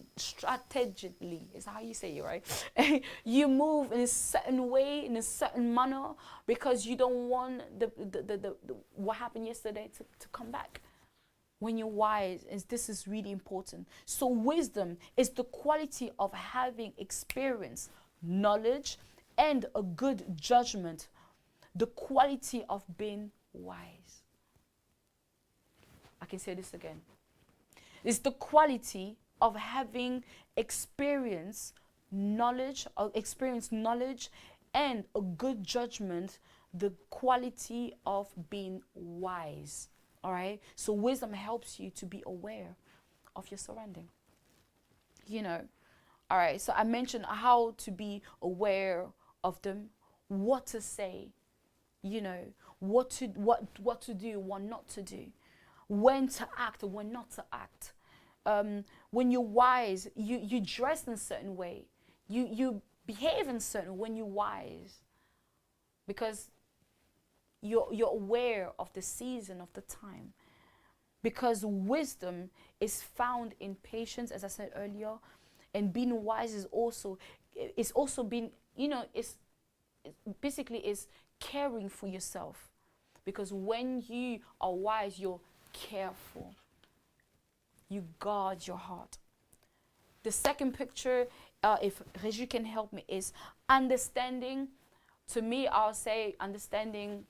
is how you say it, right? You move in a certain way, in a certain manner, because you don't want the what happened yesterday to come back. When you're wise, this is really important. So wisdom is the quality of having experience, knowledge, and a good judgment. The quality of being wise. I can say this again. It's the quality of having experience, knowledge, and a good judgment, the quality of being wise. All right? So wisdom helps you to be aware of your surrounding. You know, all right, so I mentioned how to be aware of them, what to say, you know, what to do, what not to do, when to act and when not to act. When you're wise, you dress in a certain way. You behave in a certain way when you're wise. Because you're aware of the season, of the time. Because wisdom is found in patience, as I said earlier. And being wise is also being, you know, it's basically is caring for yourself. Because when you are wise, you're careful. You guard your heart. The second picture, if Regi can help me, is understanding. To me, I'll say understanding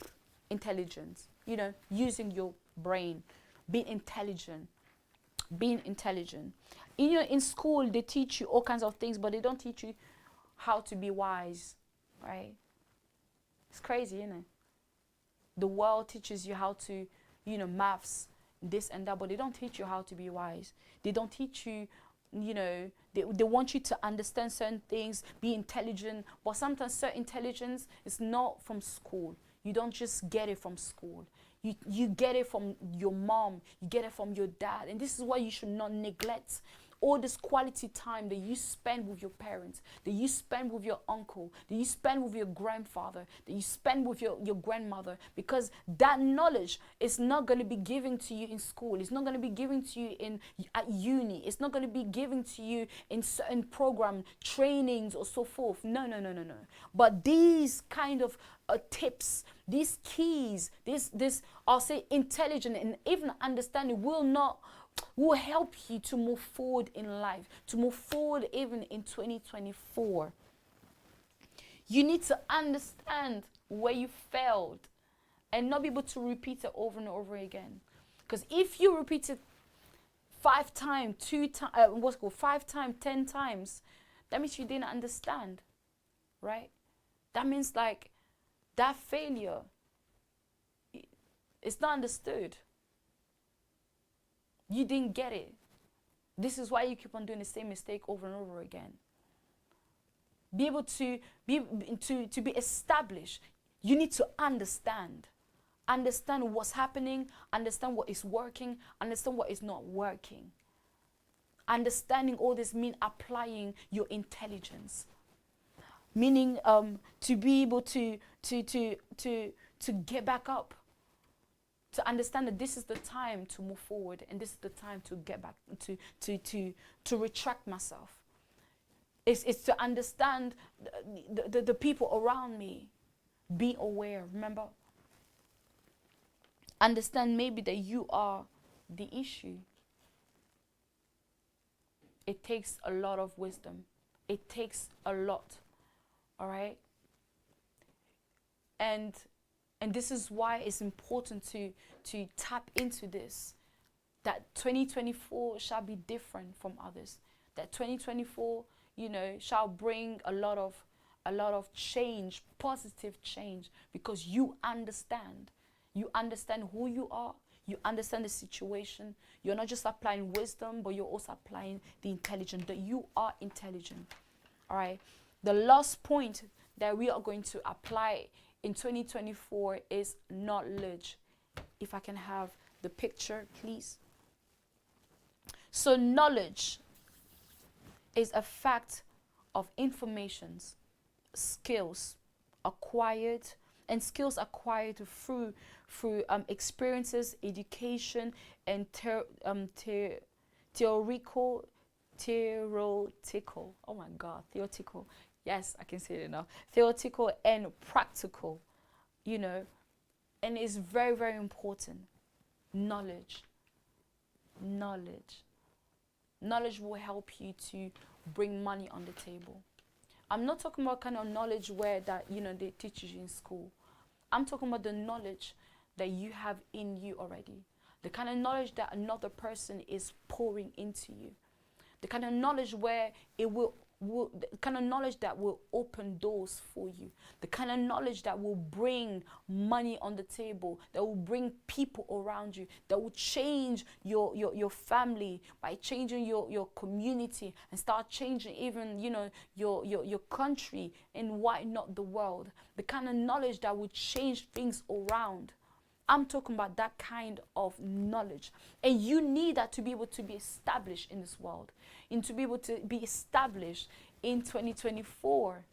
intelligence. You know, using your brain, being intelligent. You know, in school, they teach you all kinds of things, but they don't teach you how to be wise, right? It's crazy, isn't it? The world teaches you how to, you know, maths, this and that, but they don't teach you how to be wise. They don't teach you, you know, they want you to understand certain things, be intelligent, but sometimes certain intelligence is not from school. You don't just get it from school. You get it from your mom, you get it from your dad, and this is why you should not neglect all this quality time that you spend with your parents, that you spend with your uncle, that you spend with your grandfather, that you spend with your grandmother, because that knowledge is not going to be given to you in school. It's not going to be given to you at uni. It's not going to be given to you in certain program, trainings or so forth. No. But these kind of tips, these keys, this I'll say intelligent and even understanding will help you to move forward in life, to move forward even in 2024. You need to understand where you failed and not be able to repeat it over and over again. Because if you repeat it 5 times, 5 times, 10 times, that means you didn't understand, right? That means like that failure, it's not understood. You didn't get it. This is why you keep on doing the same mistake over and over again. Be able to be established. You need to understand. Understand what's happening. Understand what is working. Understand what is not working. Understanding all this means applying your intelligence. Meaning to be able to get back up. To understand that this is the time to move forward and this is the time to get back, to retract myself. It's to understand the people around me. Be aware. Remember, understand maybe that you are the issue. It takes a lot of wisdom. It takes a lot. All right? And this is why it's important to tap into this. That 2024 shall be different from others. That 2024, shall bring a lot of change, positive change, because you understand. You understand who you are. You understand the situation. You're not just applying wisdom, but you're also applying the intelligence, that you are intelligent. All right. The last point that we are going to apply in 2024 is knowledge. If I can have the picture, please. So knowledge is a fact of informations, skills acquired, and skills acquired through experiences, education, and theoretical. Oh my God, theoretical. Yes, I can say it now. Theoretical and practical, and it's very, very important. Knowledge will help you to bring money on the table. I'm not talking about kind of knowledge where that they teach you in school. I'm talking about the knowledge that you have in you already, the kind of knowledge that another person is pouring into you, the kind of knowledge where it will the kind of knowledge that will open doors for you, the kind of knowledge that will bring money on the table, that will bring people around you, that will change your family, by changing your community, and start changing even your country, and why not the world. The kind of knowledge that will change things around. I'm talking about that kind of knowledge. And you need that to be able to be established in this world, and to be able to be established in 2024.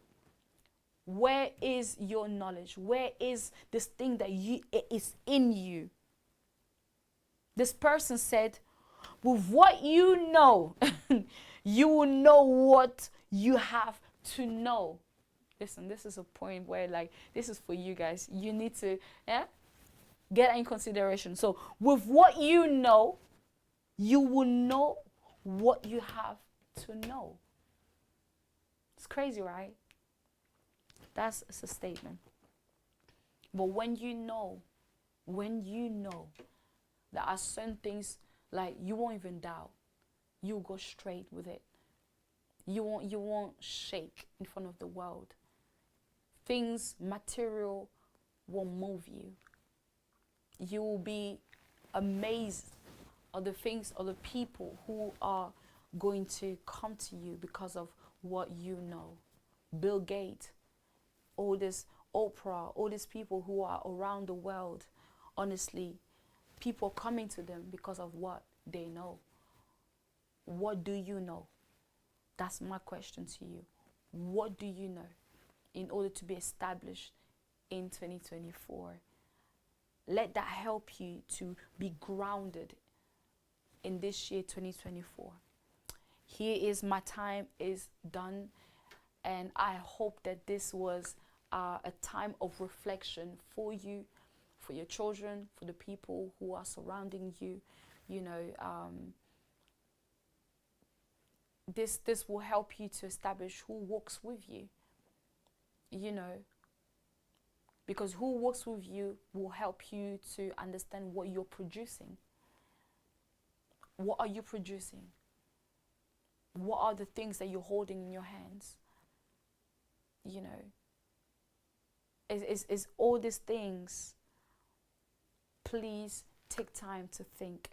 Where is your knowledge? Where is this thing that is in you? This person said, with what you know, you will know what you have to know. Listen, this is a point where, like, this is for you guys. You need to, get in consideration. So with what you know, you will know what you have to know. It's crazy, right? That's a statement. But when you know, there are certain things, like, you won't even doubt. You go straight with it. You won't shake in front of the world. Things, material, will move you. You will be amazed of the things, of the people who are going to come to you because of what you know. Bill Gates, all this Oprah, all these people who are around the world, honestly, people coming to them because of what they know. What do you know? That's my question to you. What do you know in order to be established in 2024? Let that help you to be grounded in this year, 2024. Here is my time is done, and I hope that this was a time of reflection for you, for your children, for the people who are surrounding you. This will help you to establish who walks with you. Because who works with you will help you to understand what you're producing. What are you producing? What are the things that you're holding in your hands? Is all these things. Please take time to think,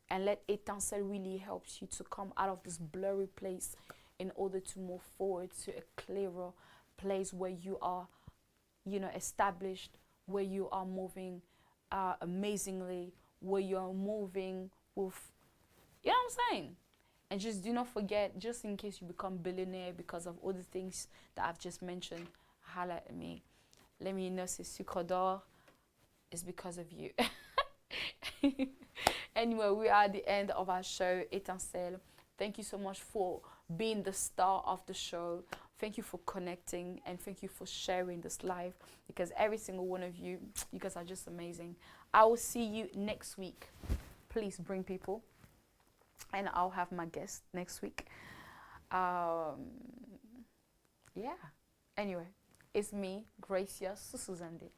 and let Étincelle really helps you to come out of this blurry place in order to move forward to a clearer place where you are established, where you are moving amazingly, where you are moving with, what I'm saying? And just do not forget, just in case you become billionaire because of all the things that I've just mentioned, holla at me. Let me know c'est sucre d'or. It's because of you. Anyway, we are at the end of our show, Étincelle. Thank you so much for being the star of the show, Thank you for connecting, and thank you for sharing this live, because every single one of you, you guys are just amazing. I will see you next week. Please bring people, and I'll have my guest next week. Yeah. Anyway, it's me, Gracia Susuzande,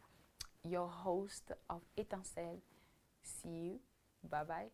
your host of Étincelle. See you. Bye bye.